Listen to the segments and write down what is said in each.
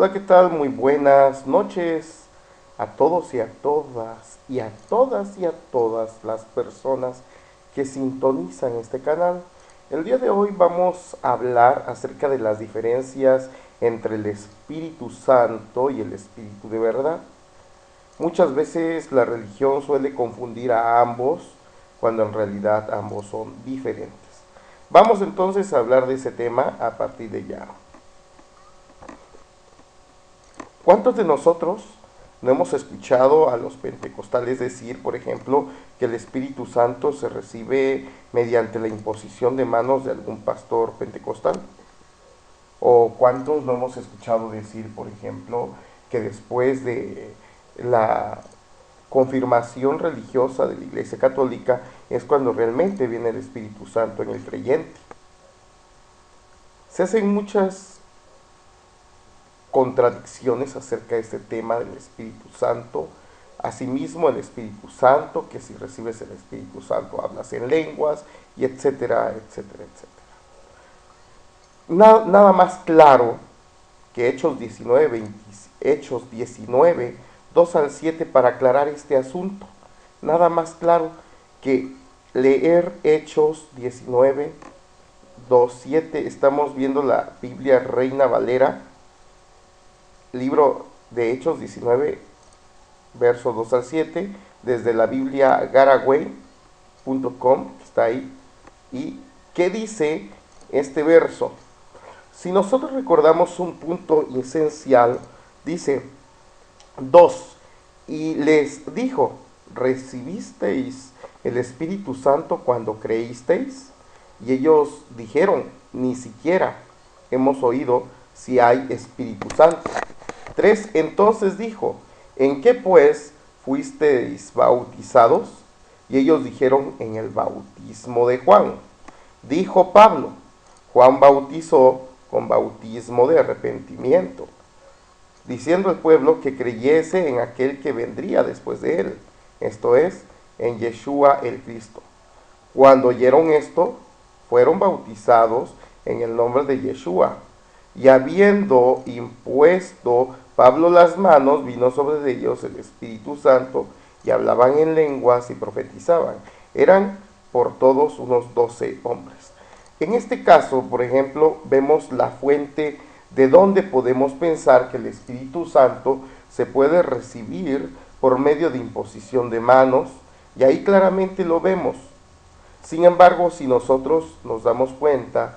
Hola, ¿qué tal? Muy buenas noches a todos y a todas, y a todas y a todas las personas que sintonizan este canal. El día de hoy vamos a hablar acerca de las diferencias entre el Espíritu Santo y el Espíritu de verdad. Muchas veces la religión suele confundir a ambos cuando en realidad ambos son diferentes. Vamos entonces a hablar de ese tema a partir de ya. ¿Cuántos de nosotros no hemos escuchado a los pentecostales decir, por ejemplo, que el Espíritu Santo se recibe mediante la imposición de manos de algún pastor pentecostal? ¿O cuántos no hemos escuchado decir, por ejemplo, que después de la confirmación religiosa de la Iglesia Católica es cuando realmente viene el Espíritu Santo en el creyente? Se hacen muchas contradicciones acerca de este tema del Espíritu Santo. Asimismo, el Espíritu Santo, que si recibes el Espíritu Santo hablas en lenguas, y etcétera, etcétera, etcétera. Nada más claro que Hechos 19, 2 al 7 para aclarar este asunto. Nada más claro que leer Hechos 19, 2, 7. Estamos viendo la Biblia Reina Valera, libro de Hechos 19, versos 2 al 7, desde la Biblia Garaway.com, que está ahí. ¿Y qué dice este verso? Si nosotros recordamos un punto esencial, dice 2, y les dijo, ¿recibisteis el Espíritu Santo cuando creísteis? Y ellos dijeron, ni siquiera hemos oído si hay Espíritu Santo. 3, entonces dijo, ¿en qué pues fuisteis bautizados? Y ellos dijeron, en el bautismo de Juan. Dijo Pablo, Juan bautizó con bautismo de arrepentimiento, diciendo al pueblo que creyese en aquel que vendría después de él, esto es, en Yeshua el Cristo. Cuando oyeron esto, fueron bautizados en el nombre de Yeshua. Y habiendo impuesto Pablo las manos, vino sobre ellos el Espíritu Santo, y hablaban en lenguas y profetizaban. Eran por todos unos 12 hombres. En este caso, por ejemplo, vemos la fuente de donde podemos pensar que el Espíritu Santo se puede recibir por medio de imposición de manos, y ahí claramente lo vemos. Sin embargo, si nosotros nos damos cuenta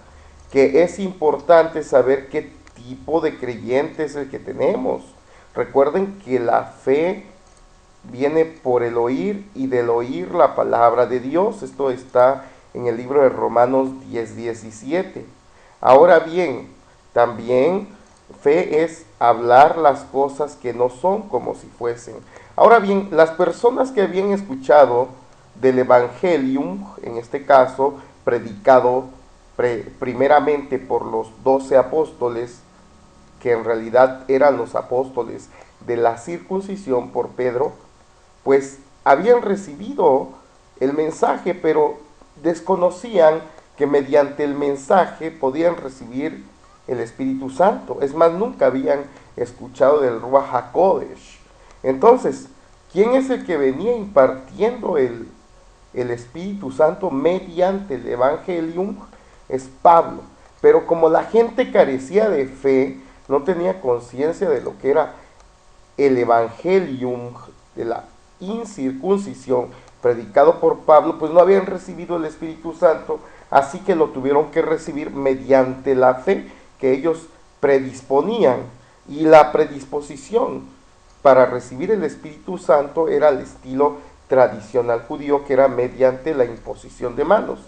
que es importante saber qué tipo de creyente es el que tenemos. Recuerden que la fe viene por el oír, y del oír la palabra de Dios. Esto está en el libro de Romanos 10:17. Ahora bien, también fe es hablar las cosas que no son como si fuesen. Ahora bien, las personas que habían escuchado del Evangelium, en este caso, predicado primeramente por los 12 apóstoles, que en realidad eran los apóstoles de la circuncisión por Pedro, pues habían recibido el mensaje, pero desconocían que mediante el mensaje podían recibir el Espíritu Santo. Es más, nunca habían escuchado del Ruach HaKodesh. Entonces, ¿quién es el que venía impartiendo el Espíritu Santo mediante el Evangelium? Es Pablo. Pero como la gente carecía de fe, no tenía conciencia de lo que era el Evangelium de la incircuncisión predicado por Pablo, pues no habían recibido el Espíritu Santo, así que lo tuvieron que recibir mediante la fe que ellos predisponían. Y la predisposición para recibir el Espíritu Santo era el estilo tradicional judío, que era mediante la imposición de manos.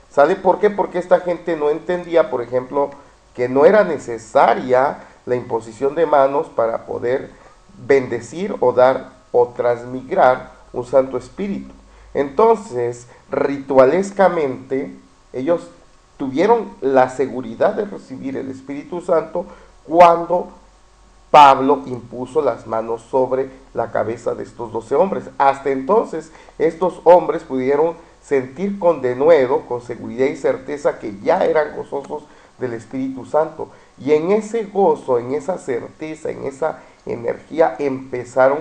¿Sabe por qué? Porque esta gente no entendía, por ejemplo, que no era necesaria la imposición de manos para poder bendecir o dar o transmigrar un Santo Espíritu. Entonces, ritualescamente, ellos tuvieron la seguridad de recibir el Espíritu Santo cuando Pablo impuso las manos sobre la cabeza de estos 12 hombres. Hasta entonces, estos hombres pudieron sentir con denuedo, con seguridad y certeza, que ya eran gozosos del Espíritu Santo. Y en ese gozo, en esa certeza, en esa energía, empezaron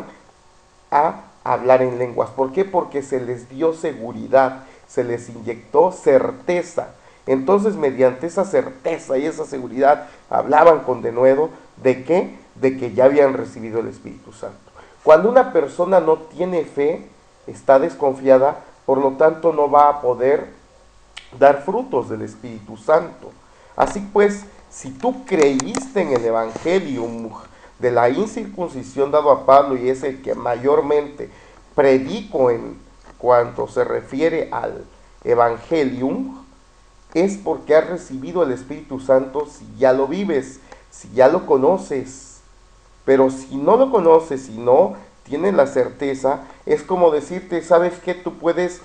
a hablar en lenguas. ¿Por qué? Porque se les dio seguridad, se les inyectó certeza. Entonces, mediante esa certeza y esa seguridad, hablaban con denuedo de qué? De que ya habían recibido el Espíritu Santo. Cuando una persona no tiene fe, está desconfiada, por lo tanto no va a poder dar frutos del Espíritu Santo. Así pues, si tú creíste en el Evangelio de la incircuncisión dado a Pablo, y es el que mayormente predico en cuanto se refiere al Evangelium, es porque has recibido el Espíritu Santo si ya lo vives, si ya lo conoces. Pero si no lo conoces, si no tienes la certeza, es como decirte, ¿sabes qué? Tú puedes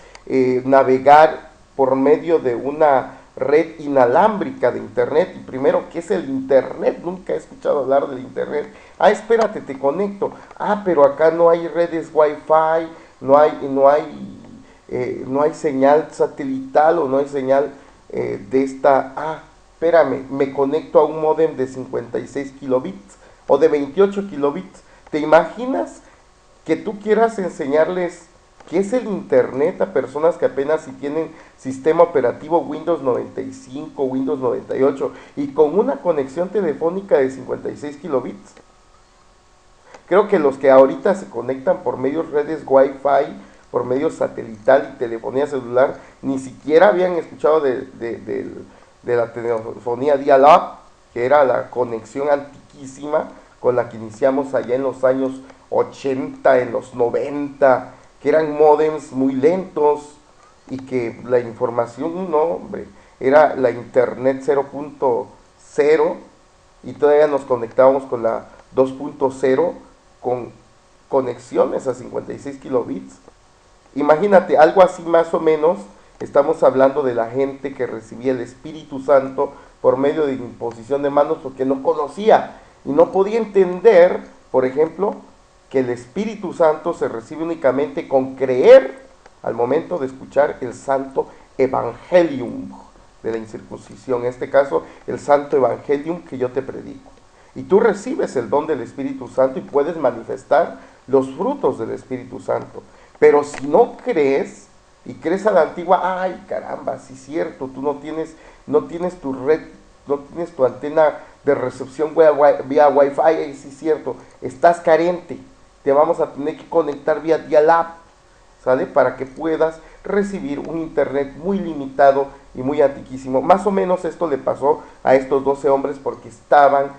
navegar por medio de una red inalámbrica de internet. Y primero, ¿qué es el internet? Nunca he escuchado hablar del internet. Ah, espérate, te conecto. Ah, pero acá no hay redes wifi, no hay señal satelital o no hay señal de esta. Ah, espérame, me conecto a un módem de 56 kilobits o de 28 kilobits. ¿Te imaginas que tú quieras enseñarles qué es el internet a personas que apenas si tienen sistema operativo Windows 95, Windows 98 y con una conexión telefónica de 56 kilobits? Creo que los que ahorita se conectan por medios redes Wi-Fi, por medio satelital y telefonía celular, ni siquiera habían escuchado de la telefonía dial-up, que era la conexión antiquísima con la que iniciamos allá en los años 80, en los 90, que eran modems muy lentos y que la información, no, hombre, era la internet 0.0 y todavía nos conectábamos con la 2.0 con conexiones a 56 kilobits. Imagínate, algo así más o menos, estamos hablando de la gente que recibía el Espíritu Santo por medio de imposición de manos porque no conocía y no podía entender, por ejemplo, que el Espíritu Santo se recibe únicamente con creer al momento de escuchar el santo Evangelium de la incircuncisión, en este caso el santo Evangelium que yo te predico. Y tú recibes el don del Espíritu Santo y puedes manifestar los frutos del Espíritu Santo. Pero si no crees y crees a la antigua, ay caramba, sí es cierto, tú no tienes tu red, no tienes tu antena de recepción vía Wi-Fi, sí es cierto, estás carente, te vamos a tener que conectar vía dial-up, ¿sale? Para que puedas recibir un internet muy limitado y muy antiquísimo. Más o menos esto le pasó a estos 12 hombres porque estaban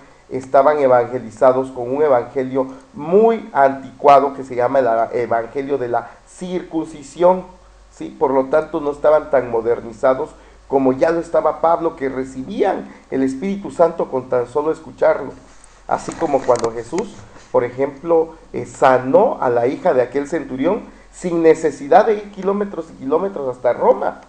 evangelizados con un evangelio muy anticuado que se llama el evangelio de la circuncisión, ¿sí? Por lo tanto no estaban tan modernizados como ya lo estaba Pablo, que recibían el Espíritu Santo con tan solo escucharlo. Así como cuando Jesús, por ejemplo, sanó a la hija de aquel centurión sin necesidad de ir kilómetros y kilómetros hasta Roma.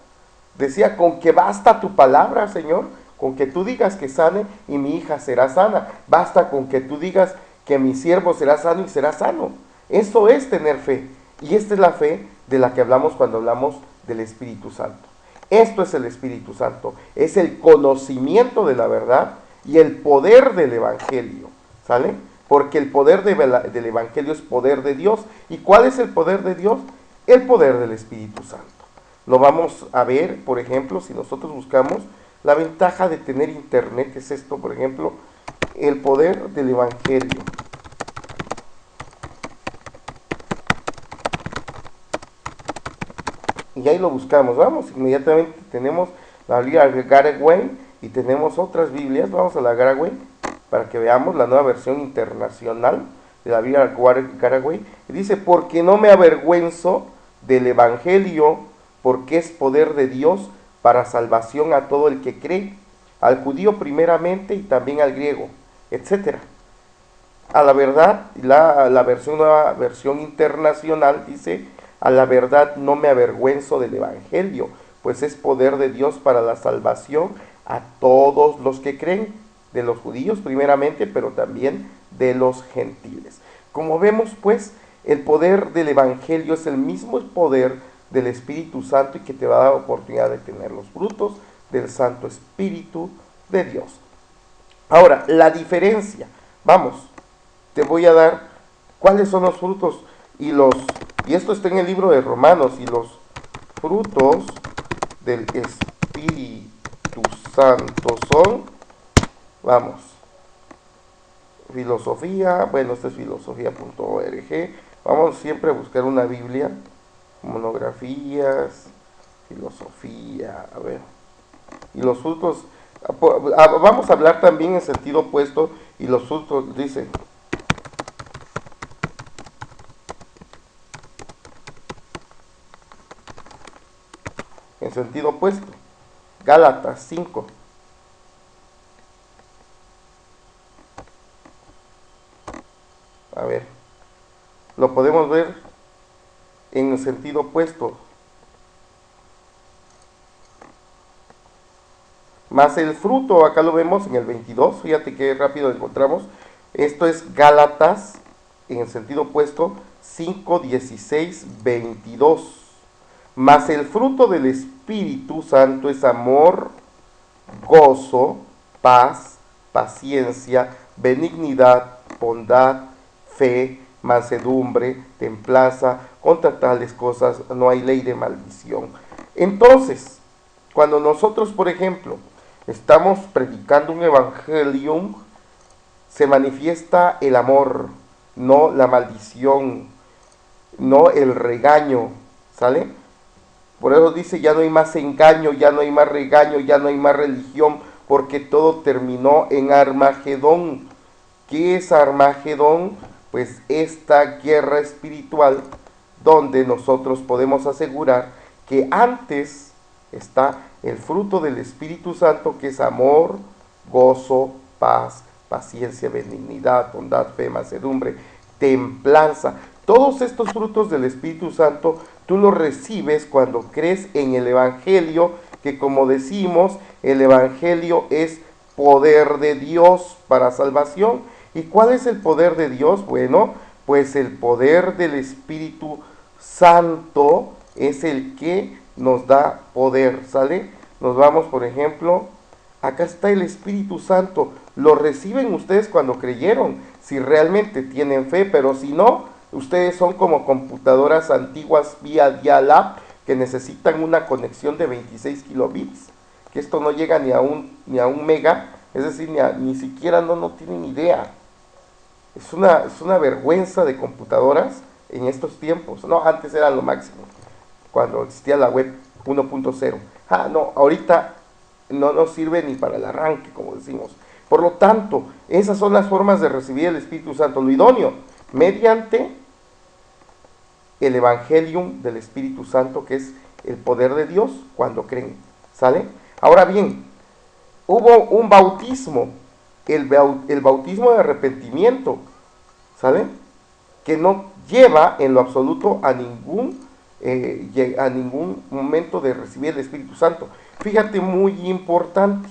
Decía, con que basta tu palabra, Señor, con que tú digas que sane y mi hija será sana. Basta con que tú digas que mi siervo será sano y será sano. Eso es tener fe. Y esta es la fe de la que hablamos cuando hablamos del Espíritu Santo. Esto es el Espíritu Santo. Es el conocimiento de la verdad y el poder del Evangelio. ¿Sale? Porque el poder del Evangelio es poder de Dios. ¿Y cuál es el poder de Dios? El poder del Espíritu Santo. Lo vamos a ver, por ejemplo, si nosotros buscamos la ventaja de tener internet, es esto, por ejemplo, el poder del Evangelio. Y ahí lo buscamos, vamos, inmediatamente tenemos la Biblia Garaway y tenemos otras Biblias, vamos a la Garaway para que veamos la nueva versión internacional de la Biblia Garaway. Y dice, porque no me avergüenzo del Evangelio, porque es poder de Dios para salvación a todo el que cree, al judío primeramente y también al griego, etc. A la verdad, la nueva versión internacional dice, a la verdad no me avergüenzo del Evangelio, pues es poder de Dios para la salvación a todos los que creen, de los judíos primeramente, pero también de los gentiles. Como vemos, pues, el poder del Evangelio es el mismo poder del Espíritu Santo y que te va a dar oportunidad de tener los frutos del Santo Espíritu de Dios. Ahora, la diferencia, vamos, te voy a dar cuáles son los frutos y esto está en el libro de Romanos, y los frutos del Espíritu Santo son, vamos, filosofía, bueno, esta es filosofía.org, vamos siempre a buscar una Biblia, monografías, filosofía, a ver, y los frutos, vamos a hablar también en sentido opuesto, y los frutos, dice, en sentido opuesto, Gálatas 5, a ver, lo podemos ver en el sentido opuesto, más el fruto, acá lo vemos en el 22, fíjate qué rápido encontramos, esto es Gálatas, en el sentido opuesto, 5, 16, 22, mas el fruto del Espíritu Santo es amor, gozo, paz, paciencia, benignidad, bondad, fe, mansedumbre, templanza. Contra tales cosas no hay ley de maldición. Entonces, cuando nosotros, por ejemplo, estamos predicando un evangelium, se manifiesta el amor, no la maldición, no el regaño, ¿sale? Por eso dice, ya no hay más engaño, ya no hay más regaño, ya no hay más religión, porque todo terminó en Armagedón. ¿Qué es Armagedón? Pues esta guerra espiritual donde nosotros podemos asegurar que antes está el fruto del Espíritu Santo, que es amor, gozo, paz, paciencia, benignidad, bondad, fe, mansedumbre, templanza. Todos estos frutos del Espíritu Santo tú los recibes cuando crees en el Evangelio, que como decimos, el Evangelio es poder de Dios para salvación. ¿Y cuál es el poder de Dios? Bueno, pues el poder del Espíritu Santo es el que nos da poder, ¿sale? Nos vamos, por ejemplo, acá está el Espíritu Santo. Lo reciben ustedes cuando creyeron, si realmente tienen fe, pero si no, ustedes son como computadoras antiguas vía dial-up que necesitan una conexión de 26 kilobits, que esto no llega ni a un mega, es decir, ni siquiera no tienen idea. Es una vergüenza de computadoras en estos tiempos. No, antes era lo máximo, cuando existía la web 1.0. No, ahorita no nos sirve ni para el arranque, como decimos. Por lo tanto, esas son las formas de recibir el Espíritu Santo, lo idóneo, mediante el Evangelium del Espíritu Santo, que es el poder de Dios cuando creen, ¿sale? Ahora bien, hubo un bautismo, el bautismo de arrepentimiento, ¿sale? Que no lleva en lo absoluto a ningún momento de recibir el Espíritu Santo. Fíjate, muy importante,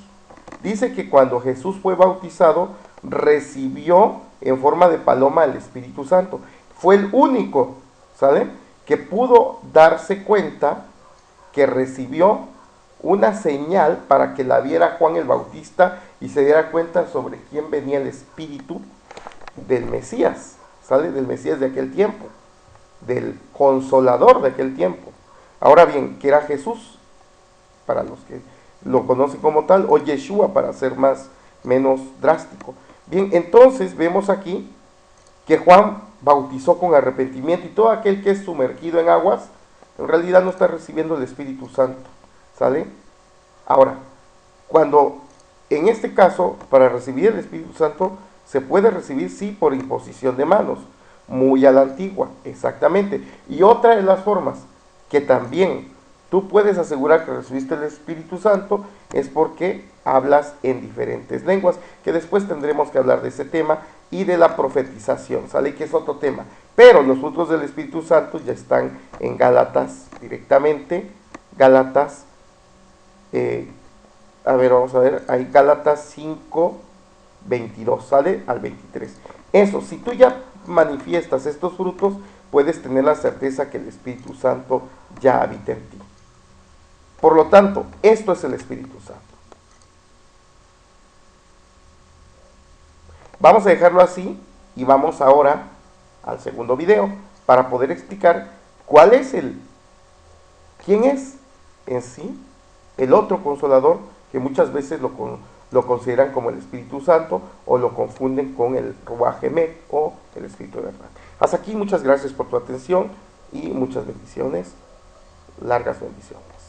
dice que cuando Jesús fue bautizado, recibió en forma de paloma el Espíritu Santo. Fue el único, ¿sale?, que pudo darse cuenta que recibió una señal para que la viera Juan el Bautista y se diera cuenta sobre quién venía el Espíritu del Mesías, ¿sale? Del Mesías de aquel tiempo, del Consolador de aquel tiempo. Ahora bien, que era Jesús, para los que lo conocen como tal, o Yeshua para ser menos drástico. Bien, entonces vemos aquí que Juan bautizó con arrepentimiento, y todo aquel que es sumergido en aguas, en realidad no está recibiendo el Espíritu Santo, ¿sale? Ahora, cuando en este caso, para recibir el Espíritu Santo, se puede recibir, sí, por imposición de manos, muy a la antigua, exactamente. Y otra de las formas que también tú puedes asegurar que recibiste el Espíritu Santo es porque hablas en diferentes lenguas, que después tendremos que hablar de ese tema y de la profetización, ¿sale? Que es otro tema. Pero los frutos del Espíritu Santo ya están en Gálatas directamente. Gálatas, vamos a ver, hay Gálatas 5, 22, ¿sale? Al 23. Eso, si tú ya manifiestas estos frutos, puedes tener la certeza que el Espíritu Santo ya habita en ti. Por lo tanto, esto es el Espíritu Santo. Vamos a dejarlo así y vamos ahora al segundo video para poder explicar quién es en sí el otro consolador, que muchas veces lo consideran como el Espíritu Santo o lo confunden con el Ruach Emet o el Espíritu de verdad. Hasta aquí, muchas gracias por tu atención y muchas bendiciones, largas bendiciones.